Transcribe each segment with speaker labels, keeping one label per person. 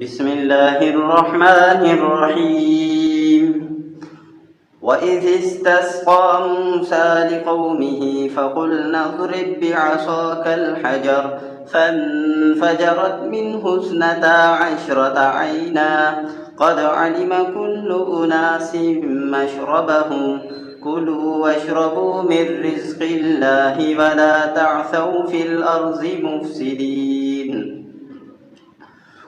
Speaker 1: بسم الله الرحمن الرحيم وإذ استسقى موسى لقومه فقلنا اضرب بعصاك الحجر فانفجرت منه 12 عينا قد علم كل أناس مشربهم كلوا واشربوا من رزق الله ولا تعثوا في الأرض مفسدين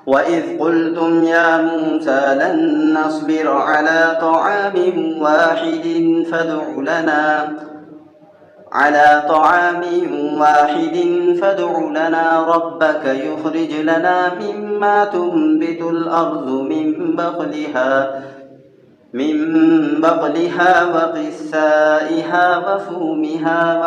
Speaker 1: وإذ قلتم يا موسى لن نصبر على طعام واحد فادع لنا ربك يخرج لنا مما تنبت الأرض من بقلها وقثائها وفومها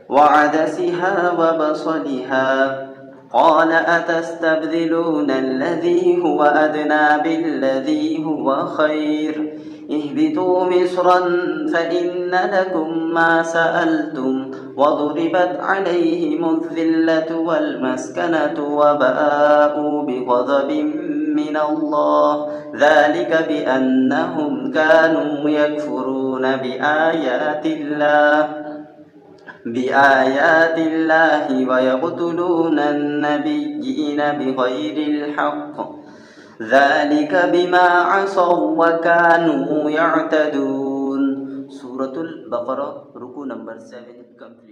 Speaker 1: وعدسها وبصلها قال أتستبدلون الذي هو أدنى بالذي هو خير اهبطوا مصرا فإن لكم ما سألتم وضربت عليهم الذلة والمسكنة وباءوا بغضب من الله ذلك بأنهم كانوا يكفرون بآيات الله ويقتلون النبيين بغير الحق ذلك بما عصوا وكانوا يعتدون. سورة البقرة ركوع نمبر 7 complete.